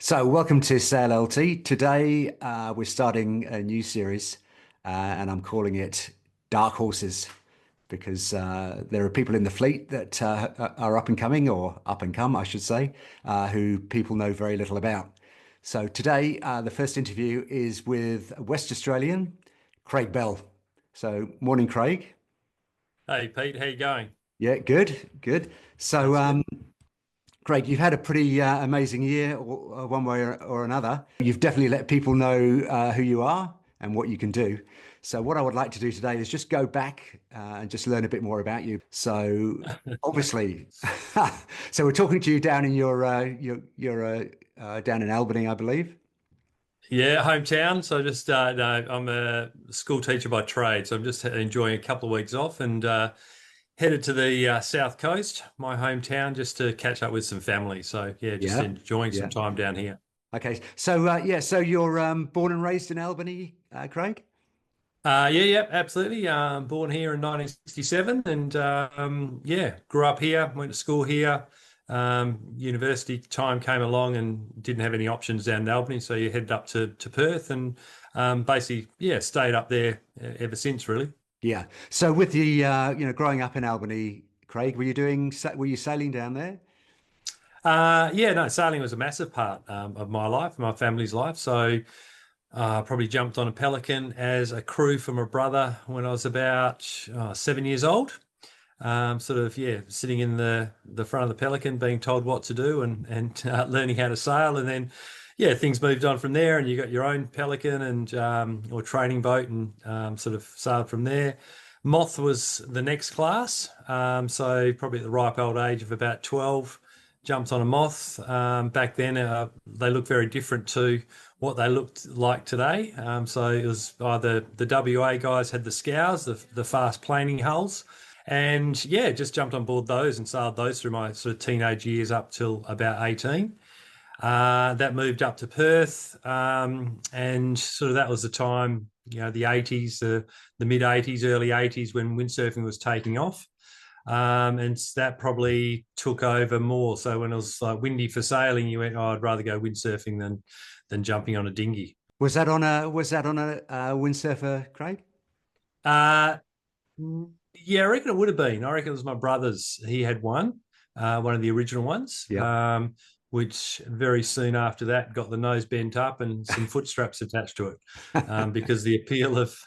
So, welcome to Sail LT. Today, we're starting a new series, and I'm calling it Dark Horses because there are people in the fleet that are up and coming, or up and come, I should say, who people know very little about. So, today, the first interview is with West Australian Craig Bell. So, morning, Craig. Hey Pete, how you going? Yeah, good, good. So, That's good. Craig, you've had a pretty amazing year, one way or another. You've definitely let people know who you are and what you can do. So, what I would like to do today is just go back and just learn a bit more about you. So, obviously, so we're talking to you down in your down in Albany, I believe. Yeah, hometown. So just no, I'm a school teacher by trade, so I'm just enjoying a couple of weeks off and headed to the south coast, my hometown, just to catch up with some family. So yeah, just Yeah, enjoying some yeah. time down here. Okay. So, yeah. So you're born and raised in Albany, Craig? Yeah, yeah, absolutely. Born here in 1967, and yeah, grew up here, went to school here. University time came along and didn't have any options down in Albany, so you headed up to Perth, and basically, yeah, stayed up there ever since, really. Yeah. So with the growing up in Albany, Craig, were you sailing down there? Yeah, no, sailing was a massive part of my life, my family's life. So probably jumped on a Pelican as a crew for my brother when I was about 7 years old. Sort of, yeah, sitting in the front of the Pelican, being told what to do and learning how to sail, and then yeah, things moved on from there, and you got your own Pelican and or training boat, and sort of sailed from there. Moth was the next class, so probably at the ripe old age of about 12, jumped on a Moth. Back then, they looked very different to what they looked like today. So it was either the WA guys had the scows, the fast planing hulls, and yeah, just jumped on board those and sailed those through my sort of teenage years up till about 18. That moved up to Perth, and sort of that was the time, the 80s, the mid 80s, early 80s when windsurfing was taking off. And that probably took over more. So when it was like windy for sailing, you went, oh, I'd rather go windsurfing than jumping on a dinghy. Was that on a windsurfer, Craig? Uh, yeah, I reckon it would have been. I reckon it was my brother's. He had one of the original ones, Yeah. which very soon after that got the nose bent up and some foot straps attached to it, because the appeal of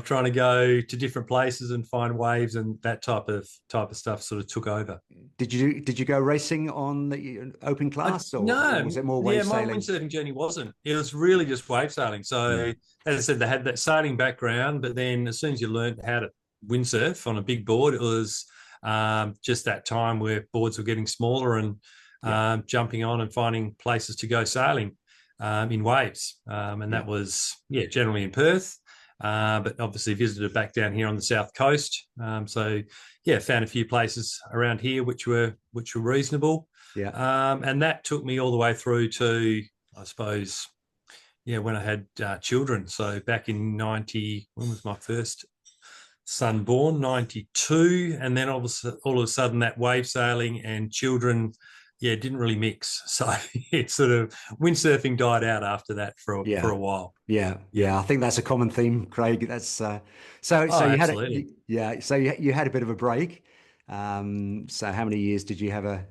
trying to go to different places and find waves and that type of stuff sort of took over. Did you go racing on the open class, or No, was it more yeah, wave my sailing? windsurfing journey wasn't. It was really just wave sailing. Yeah. So, as I said, they had that sailing background, but then as soon as you learned how to windsurf on a big board, it was just that time where boards were getting smaller and Yeah. jumping on and finding places to go sailing in waves. And Yeah. that was, yeah, generally in Perth. But obviously visited back down here on the south coast. So yeah, found a few places around here which were reasonable. Yeah. And that took me all the way through to, I suppose, yeah, when I had children. So back in 90, when was my first son born? 92. And then all of a sudden that wave sailing and children, yeah, didn't really mix. So it sort of windsurfing died out after that for Yeah. a while. Yeah. Yeah. Yeah. I think that's a common theme, Craig. That's so Oh, you had absolutely. yeah. So you had a bit of a break. So how many years did you have a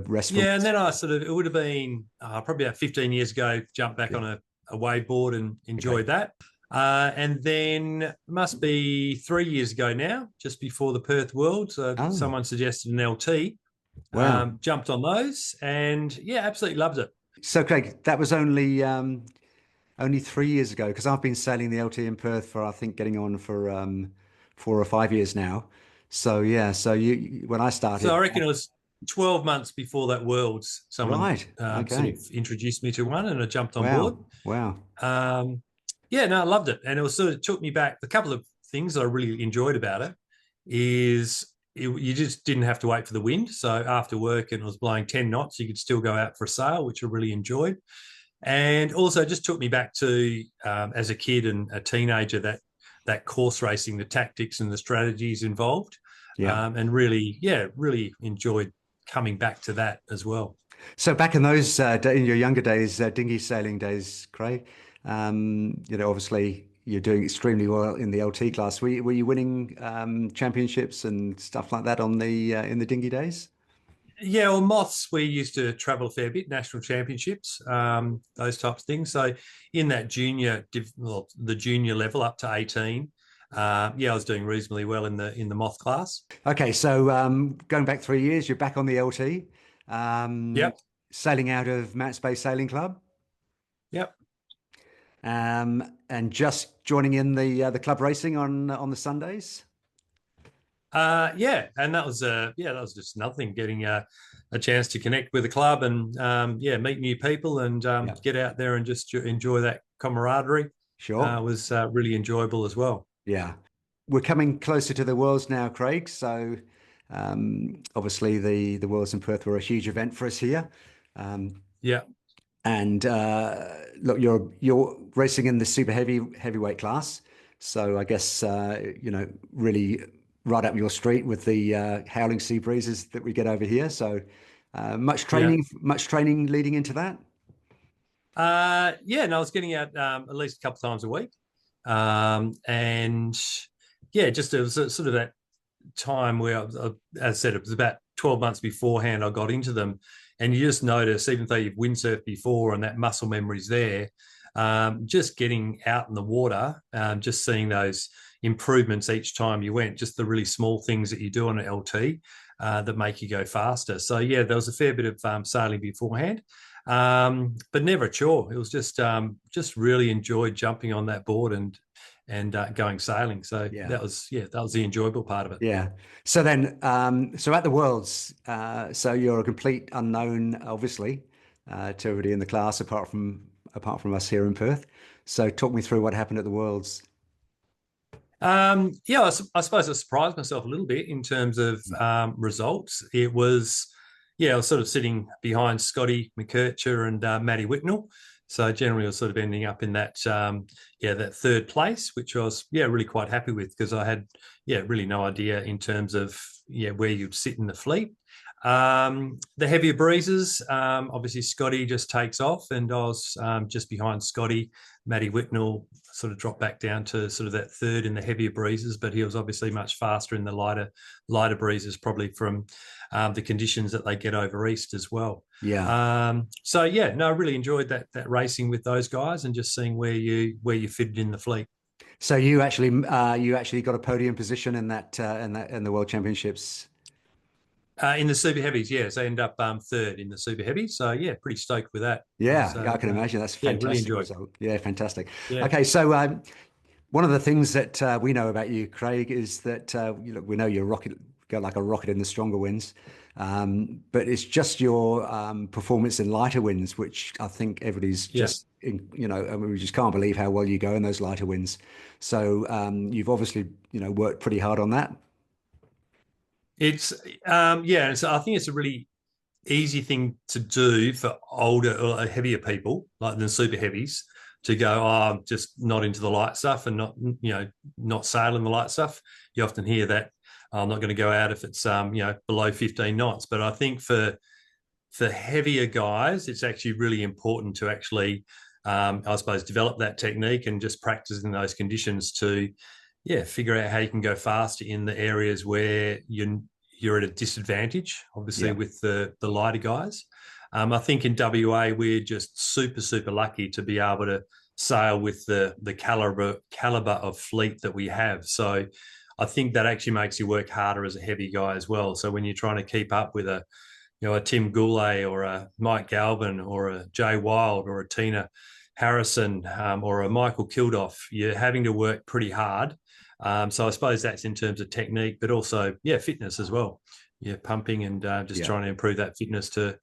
rest from? Yeah, and then it would have been probably about 15 years ago, jumped back Yeah. on a wave board and Okay. enjoyed that. And then must be 3 years ago now, just before the Perth World, Oh, someone suggested an LT, wow. jumped on those and yeah, absolutely loved it. So, Craig, that was only 3 years ago because I've been sailing the LT in Perth for I think getting on for 4 or 5 years now. So yeah, so when I So I started, reckon it was 12 months before that Worlds, someone right? sort of Okay. introduced me to one and I jumped on board. Wow. Wow. Um, yeah, no, I loved it. And it was sort of took me back. A couple of things that I really enjoyed about it is you just didn't have to wait for the wind. So after work and it was blowing 10 knots, you could still go out for a sail, which I really enjoyed. And also just took me back to as a kid and a teenager, that course racing, the tactics and the strategies involved. Yeah. And really, yeah, really enjoyed coming back to that as well. So back in those in your younger days, dinghy sailing days, Craig, obviously you're doing extremely well in the LT class. Were you winning championships and stuff like that on the in the dinghy days? Yeah, well, moths, we used to travel a fair bit, national championships, those types of things. So in that well, the junior level up to 18, yeah, I was doing reasonably well in the moth class. Okay, so going back 3 years, you're back on the LT, um, Yep, sailing out of Mount Space Sailing Club, yep. and just joining in the club racing on the Sundays. Yeah, and that was just nothing. Getting a chance to connect with the club and yeah, meet new people and Yeah, get out there and just enjoy that camaraderie sure. was really enjoyable as well. Yeah. We're coming closer to the Worlds now, Craig. So obviously the Worlds in Perth were a huge event for us here. Um, Yeah, and look, you're racing in the super heavyweight class. So I guess really right up your street with the howling sea breezes that we get over here. So yeah. much training leading into that. Yeah, no, I was getting out at least a couple of times a week. And yeah, just it was sort of that time where, as I said, it was about 12 months beforehand I got into them. And you just notice, even though you've windsurfed before and that muscle memory's there, just getting out in the water, just seeing those improvements each time you went, just the really small things that you do on an LT that make you go faster. So, yeah, there was a fair bit of sailing beforehand. But never a chore. It was just really enjoyed jumping on that board and going sailing. So Yeah. that was the enjoyable part of it. Yeah. So then, so at the Worlds, so you're a complete unknown, obviously, to everybody in the class, apart from us here in Perth. So talk me through what happened at the Worlds. Yeah, I suppose I surprised myself a little bit in terms of results. Yeah, I was sort of sitting behind Scotty McKercher and Matty Whitnell. So generally, I was sort of ending up in that third place, which I was, yeah, really quite happy with because I had, yeah, really no idea in terms of, yeah, where you'd sit in the fleet. The heavier breezes, obviously Scotty just takes off, and I was just behind Scotty. Matty Whitnell sort of dropped back down to sort of that third in the heavier breezes, but he was obviously much faster in the lighter breezes, probably from the conditions that they get over east as well. Yeah. So yeah, no, I really enjoyed that racing with those guys and just seeing where you fitted in the fleet. So you actually got a podium position in that in the World Championships. In the super heavies, yes, I end up third in the super heavies. So yeah, pretty stoked with that. Yeah, yeah, I can imagine. That's a Yeah, really fantastic enjoyed. result. Yeah, fantastic. Yeah. Okay, so one of the things that we know about you, Craig, is that we know you're rocket, go like a rocket in the stronger winds, but it's just your performance in lighter winds, which I think everybody's Yeah. I mean, we just can't believe how well you go in those lighter winds. So you've obviously, worked pretty hard on that. It's yeah, so I think it's a really easy thing to do for older or heavier people, like the super heavies, to go, oh, I'm just not into the light stuff and not sailing the light stuff. You often hear that, "Oh, I'm not going to go out if it's below 15 knots." But I think for heavier guys, it's actually really important to actually, I suppose, develop that technique and just practice in those conditions to, yeah, figure out how you can go faster in the areas where you're at a disadvantage, obviously, Yeah, with the lighter guys. I think in WA we're just super lucky to be able to sail with the caliber of fleet that we have. So I think that actually makes you work harder as a heavy guy as well. So when you're trying to keep up with a Tim Goulet or a Mike Galvin or a Jay Wild or a Tina Harrison or a Michael Kildoff, you're having to work pretty hard. So I suppose that's in terms of technique, but also, yeah, fitness as well. Yeah, pumping and just yeah. trying to improve that fitness to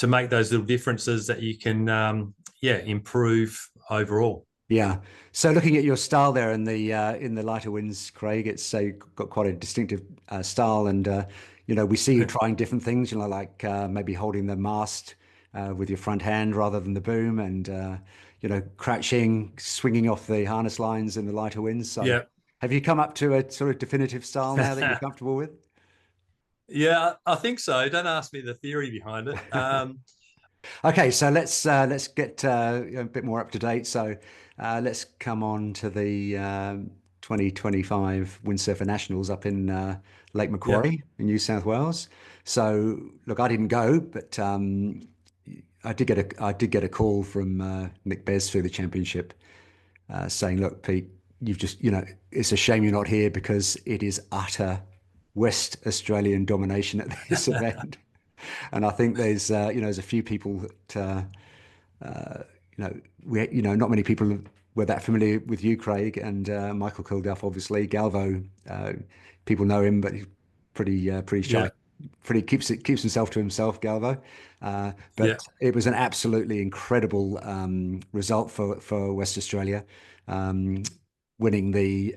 make those little differences that you can, yeah, improve overall. Yeah. So looking at your style there in the lighter winds, Craig, it's got quite a distinctive style, and we see you trying different things. Like maybe holding the mast with your front hand rather than the boom, and crouching, swinging off the harness lines in the lighter winds. So, Yeah. have you come up to a sort of definitive style now that you're comfortable with? Yeah, I think so. Don't ask me the theory behind it. Okay, so let's get a bit more up to date. So let's come on to the 2025 Windsurfer Nationals up in Lake Yeah, Macquarie in New South Wales. So look, I didn't go, but I did get a call from Nick Bez through the championship saying, "Look, Pete, you've just it's a shame you're not here because it is utter West Australian domination at this event." And I think there's a few people that not many people were that familiar with you, Craig, and Michael Kilduff, obviously. Galvo, people know him, but he's pretty shy. yeah, Pretty keeps himself to himself, Galvo. yeah, But it was an absolutely incredible result for West Australia, um, winning the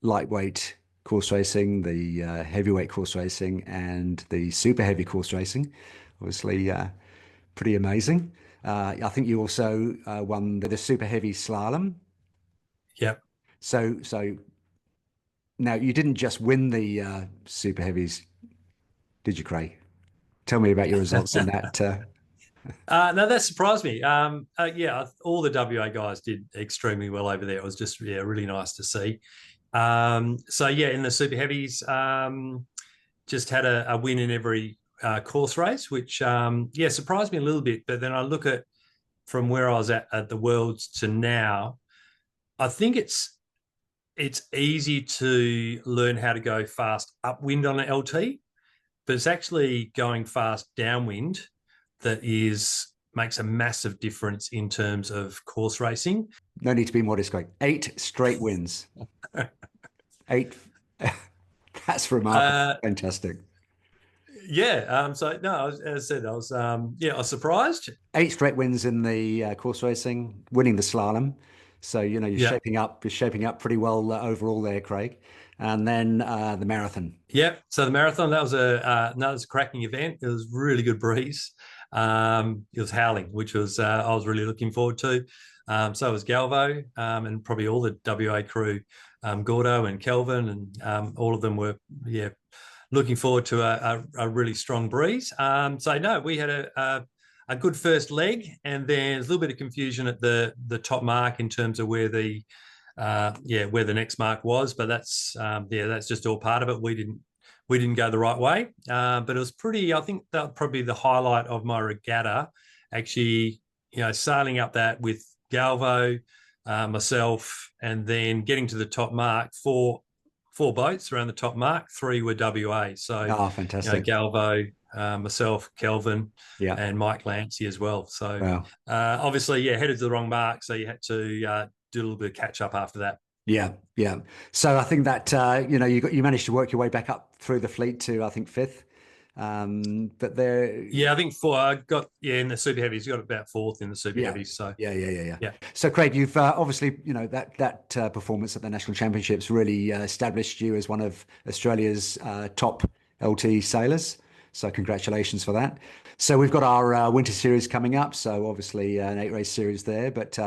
lightweight course racing, the heavyweight course racing, and the super heavy course racing. Obviously, pretty amazing. I think you also won the super heavy slalom. yeah. So now you didn't just win the super heavies, did you, Craig? Tell me about your results in that. No, that surprised me. Yeah, all the WA guys did extremely well over there. It was just really nice to see. So yeah, in the super heavies, just had a win in every course race, which yeah surprised me a little bit. But then I look at from where I was at the Worlds to now, I think it's easy to learn how to go fast upwind on an LT, but it's actually going fast downwind that is makes a massive difference in terms of course racing. No need to be modest, Craig. 8 straight wins. Eight. That's remarkable. Uh, Fantastic. yeah. So no, as I said, I was surprised. 8 straight wins in the course racing, winning the slalom. So you're Yeah. shaping up pretty well overall there, Craig. And then the marathon. Yeah. So the marathon, that was a cracking event. It was really good breeze. It was howling, which was I was really looking forward to. So was Galvo, and probably all the WA crew, Gordo and Kelvin, and all of them were looking forward to a really strong breeze. So no, we had a good first leg, and then there's a little bit of confusion at the top mark in terms of where the next mark was, but that's just all part of it. We didn't go the right way, but it was pretty. I think that was probably the highlight of my regatta. Actually, sailing up that with Galvo, myself, and then getting to the top mark. Four boats around the top mark. Three were WA. So, Oh, fantastic. Galvo, myself, Kelvin, Yeah. and Mike Lancy as well. So, Wow. obviously, yeah, headed to the wrong mark. So you had to do a little bit of catch up after that. Yeah, yeah. So I think that you managed to work your way back up through the fleet to I think fifth. But there, Yeah, I think I got in the super heavies. You got about fourth in the super yeah, heavies. So yeah. yeah, So Craig, you've obviously that performance at the national championships really established you as one of Australia's top LT sailors. So congratulations for that. So we've got our winter series coming up. So obviously an 8 race series there, but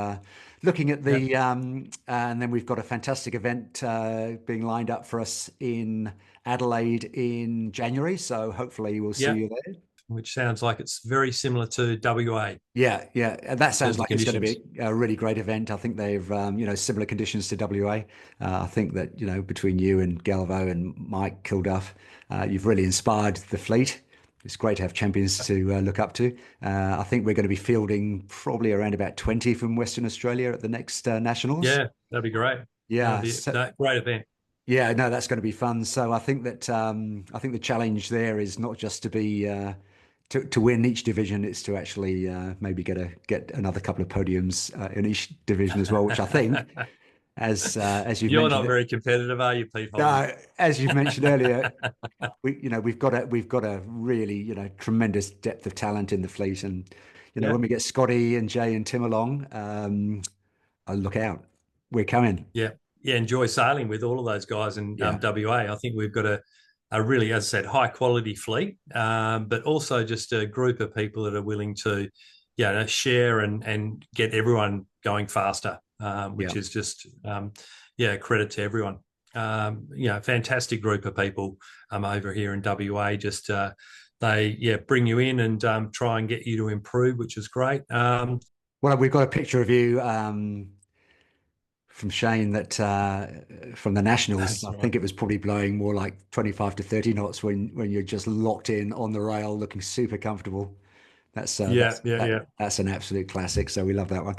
looking at yeah, the and then we've got a fantastic event being lined up for us in Adelaide in January. So hopefully we'll see yeah. you there. Which sounds like it's very similar to WA Yeah, yeah, and that in sounds terms of like it's going to conditions. be a really great event. I think they've, similar conditions to WA. I think that, between you and Galvo and Mike Kilduff, you've really inspired the fleet. It's great to have champions to look up to. I think we're going to be fielding probably around about 20 from Western Australia at the next Nationals. Yeah, that'd be great. That'd Yeah, be a great event. yeah, no, that's going to be fun. So I think the challenge there is not just to be to win each division, it's to actually maybe get another couple of podiums in each division as well, which I think, as you've You're mentioned not it, very competitive, are you, Pete Holden? as you've mentioned earlier, we've got a really tremendous depth of talent in the fleet, and Yeah, when we get Scotty and Jay and Tim along, look out, we're coming. yeah, yeah. Enjoy sailing with all of those guys in Yeah, WA. I think we've got a really, as I said, high quality fleet, but also just a group of people that are willing to, share and get everyone going faster, yeah. which is just, credit to everyone. fantastic group of people over here in WA. Just they bring you in and try and get you to improve, which is great. Well, we've got a picture of you from Shane that from the Nationals. That's I right. think it was probably blowing more like 25 to 30 knots when you're just locked in on the rail, looking super comfortable. Yeah, yeah, yeah. That's an absolute classic. So we love that one.